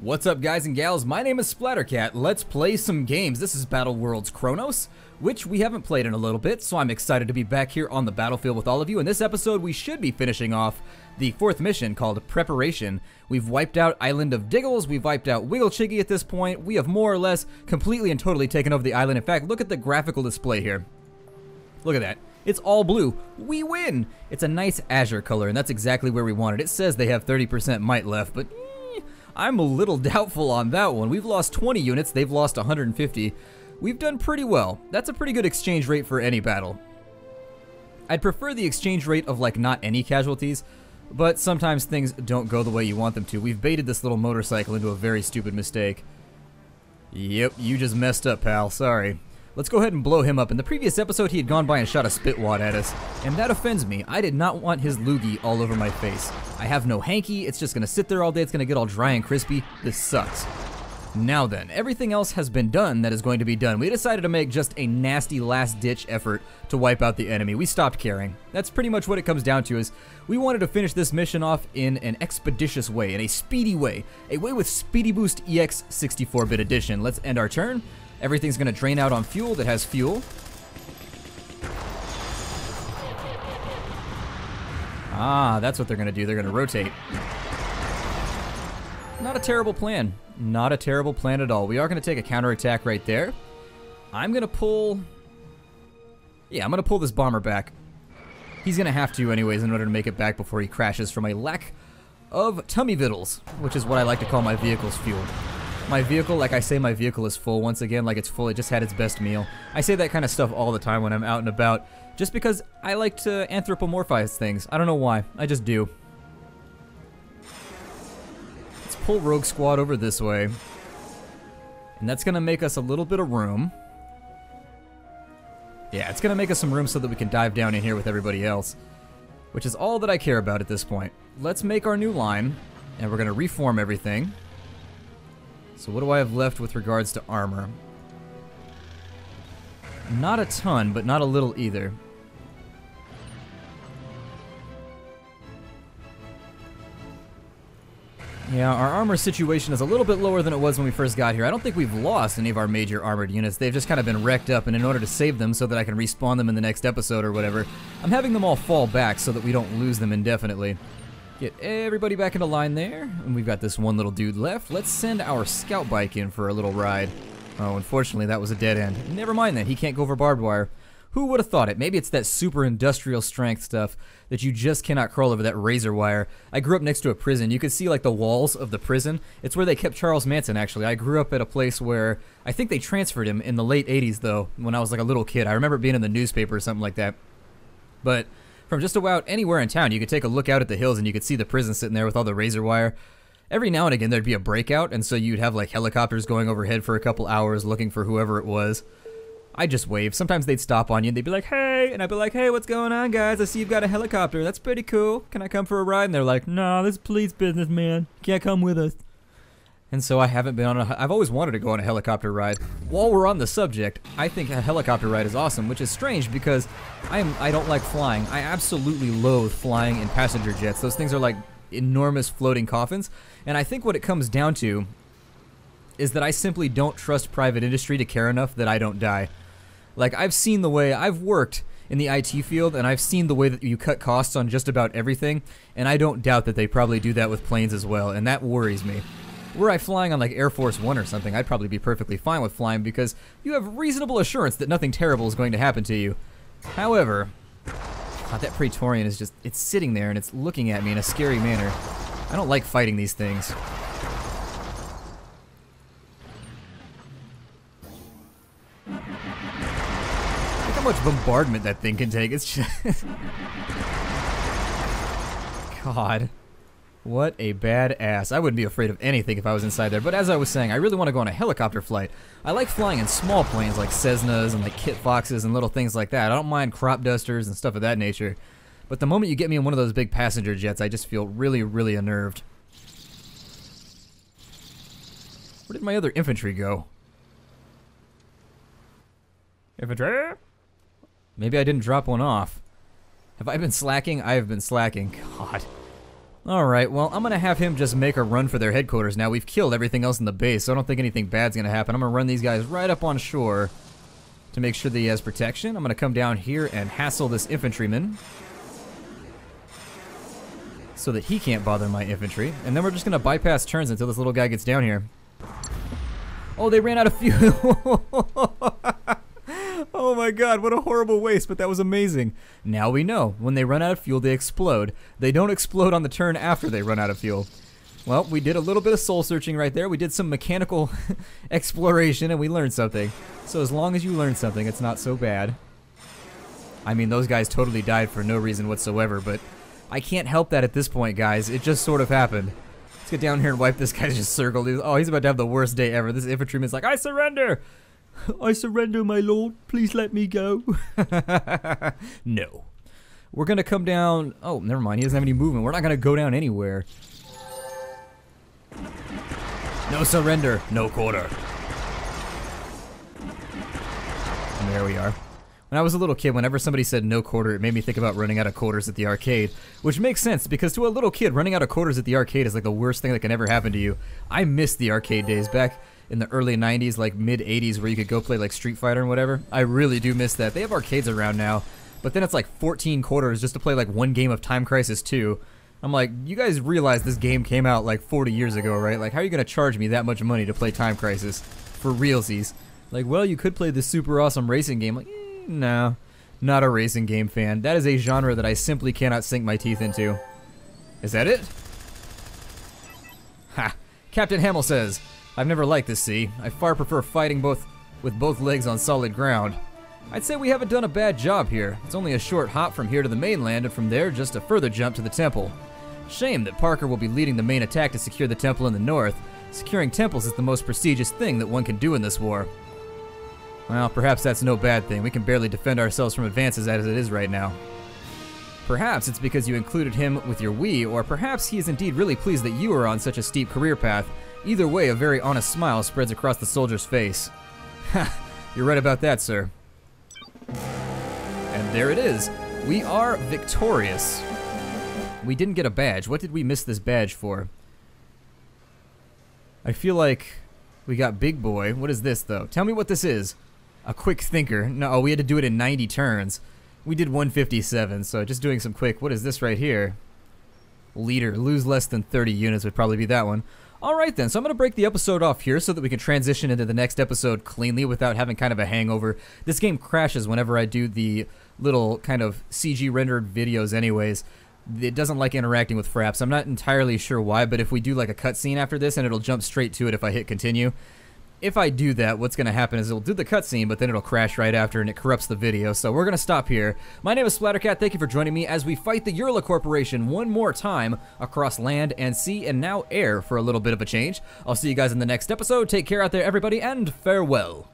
What's up, guys and gals? My name is Splattercat. Let's play some games. This is Battleworlds Kronos, which we haven't played in a little bit, so I'm excited to be back here on the battlefield with all of you. In this episode, we should be finishing off the fourth mission called Preparation. We've wiped out Island of Diggles, we've wiped out Wiggle Chiggy at this point. We have more or less completely and totally taken over the island. In fact, look at the graphical display here. Look at that. It's all blue. We win! It's a nice azure color, and that's exactly where we want it. It says they have 30% might left, but I'm a little doubtful on that one. We've lost 20 units, they've lost 150. We've done pretty well. That's a pretty good exchange rate for any battle. I'd prefer the exchange rate of like not any casualties, but sometimes things don't go the way you want them to. We've baited this little motorcycle into a very stupid mistake. Yep, you just messed up, pal. Sorry. Let's go ahead and blow him up. In the previous episode, he had gone by and shot a spitwad at us, and that offends me. I did not want his loogie all over my face. I have no hanky, it's just gonna sit there all day, it's gonna get all dry and crispy. This sucks. Now then, everything else has been done that is going to be done. We decided to make just a nasty last-ditch effort to wipe out the enemy. We stopped caring. That's pretty much what it comes down to, is we wanted to finish this mission off in an expeditious way, in a speedy way. A way with Speedy Boost EX 64-bit edition. Let's end our turn. Everything's gonna drain out on fuel that has fuel. Ah, that's what they're gonna do. They're gonna rotate. Not a terrible plan. Not a terrible plan at all. We are gonna take a counterattack right there. I'm gonna pull... Yeah, I'm gonna pull this bomber back. He's gonna have to anyways in order to make it back before he crashes from a lack of tummy vittles, which is what I like to call my vehicle's fuel. My vehicle, like I say, my vehicle is full once again, like it's full, it just had its best meal. I say that kind of stuff all the time when I'm out and about, just because I like to anthropomorphize things. I don't know why, I just do. Let's pull Rogue Squad over this way. And that's gonna make us a little bit of room. Yeah, it's gonna make us some room so that we can dive down in here with everybody else, which is all that I care about at this point. Let's make our new line, and we're gonna reform everything. So what do I have left with regards to armor? Not a ton, but not a little either. Yeah, our armor situation is a little bit lower than it was when we first got here. I don't think we've lost any of our major armored units. They've just kind of been wrecked up, and in order to save them so that I can respawn them in the next episode or whatever, I'm having them all fall back so that we don't lose them indefinitely. Get everybody back into line there, and we've got this one little dude left. Let's send our scout bike in for a little ride. Oh, unfortunately, that was a dead end. Never mind then, he can't go over barbed wire. Who would have thought it? Maybe it's that super industrial strength stuff that you just cannot crawl over that razor wire. I grew up next to a prison. You could see like the walls of the prison. It's where they kept Charles Manson, actually. I grew up at a place where I think they transferred him in the late 80s, though, when I was like a little kid. I remember being in the newspaper or something like that. But from just about anywhere in town, you could take a look out at the hills and you could see the prison sitting there with all the razor wire. Every now and again, there'd be a breakout, and so you'd have like helicopters going overhead for a couple hours looking for whoever it was. I'd just wave. Sometimes they'd stop on you and they'd be like, hey, and I'd be like, hey, what's going on, guys? I see you've got a helicopter. That's pretty cool. Can I come for a ride? And they're like, no, this is police business, man. You can't come with us. And so I haven't been on I've always wanted to go on a helicopter ride. While we're on the subject, I think a helicopter ride is awesome, which is strange because I don't like flying. I absolutely loathe flying in passenger jets. Those things are like enormous floating coffins, and I think what it comes down to is that I simply don't trust private industry to care enough that I don't die. Like, I've seen the way, I've worked in the IT field, and I've seen the way that you cut costs on just about everything, and I don't doubt that they probably do that with planes as well, and that worries me. Were I flying on like Air Force One or something, I'd probably be perfectly fine with flying because you have reasonable assurance that nothing terrible is going to happen to you. However, God, that Praetorian is just, it's sitting there and it's looking at me in a scary manner. I don't like fighting these things. Look how much bombardment that thing can take. It's just... God. What a badass. I wouldn't be afraid of anything if I was inside there, but as I was saying, I really want to go on a helicopter flight. I like flying in small planes like Cessnas and like Kit Foxes and little things like that. I don't mind crop dusters and stuff of that nature. But the moment you get me in one of those big passenger jets, I just feel really, really unnerved. Where did my other infantry go? Infantry? Maybe I didn't drop one off. Have I been slacking? I have been slacking. God. Alright, well, I'm gonna have him just make a run for their headquarters now. We've killed everything else in the base, so I don't think anything bad's gonna happen. I'm gonna run these guys right up on shore to make sure that he has protection. I'm gonna come down here and hassle this infantryman so that he can't bother my infantry. And then we're just gonna bypass turns until this little guy gets down here. Oh, they ran out of fuel. Oh my god, what a horrible waste, but that was amazing. Now we know, when they run out of fuel, they explode. They don't explode on the turn after they run out of fuel. Well, we did a little bit of soul searching right there. We did some mechanical exploration and we learned something. So as long as you learn something, it's not so bad. I mean, those guys totally died for no reason whatsoever, but I can't help that at this point, guys. It just sort of happened. Let's get down here and wipe this guy's just circle. Oh, he's about to have the worst day ever. This infantryman's like, I surrender! I surrender, my lord. Please let me go. No. We're gonna come down. Oh, never mind. He doesn't have any movement. We're not gonna go down anywhere. No surrender, no quarter. And there we are. When I was a little kid, whenever somebody said no quarter, it made me think about running out of quarters at the arcade. Which makes sense, because to a little kid, running out of quarters at the arcade is like the worst thing that can ever happen to you. I miss the arcade days back in the early 90s, like mid 80s, where you could go play like Street Fighter and whatever. I really do miss that. They have arcades around now, but then it's like 14 quarters just to play like one game of Time Crisis 2. I'm like, you guys realize this game came out like 40 years ago, right? Like, how are you gonna charge me that much money to play Time Crisis? For realsies. Like, well, you could play this super awesome racing game. Like, no, not a racing game fan. That is a genre that I simply cannot sink my teeth into. Is that it? Ha! Captain Hamill says, I've never liked this sea. I far prefer fighting with both legs on solid ground. I'd say we haven't done a bad job here. It's only a short hop from here to the mainland, and from there just a further jump to the temple. Shame that Parker will be leading the main attack to secure the temple in the north. Securing temples is the most prestigious thing that one can do in this war. Well, perhaps that's no bad thing. We can barely defend ourselves from advances as it is right now. Perhaps it's because you included him with your Wii, or perhaps he is indeed really pleased that you are on such a steep career path. Either way, a very honest smile spreads across the soldier's face. Ha! You're right about that, sir. And there it is. We are victorious. We didn't get a badge. What did we miss this badge for? I feel like we got Big Boy. What is this, though? Tell me what this is. A quick thinker. No, we had to do it in 90 turns. We did 157, so just doing some quick. What is this right here? Leader. Lose less than 30 units would probably be that one. Alright then, so I'm going to break the episode off here so that we can transition into the next episode cleanly without having kind of a hangover. This game crashes whenever I do the little kind of CG rendered videos anyways. It doesn't like interacting with fraps. I'm not entirely sure why, but if we do like a cutscene after this, and it'll jump straight to it if I hit continue. If I do that, what's going to happen is it'll do the cutscene, but then it'll crash right after and it corrupts the video. So we're going to stop here. My name is Splattercat. Thank you for joining me as we fight the Urla Corporation one more time across land and sea and now air for a little bit of a change. I'll see you guys in the next episode. Take care out there, everybody, and farewell.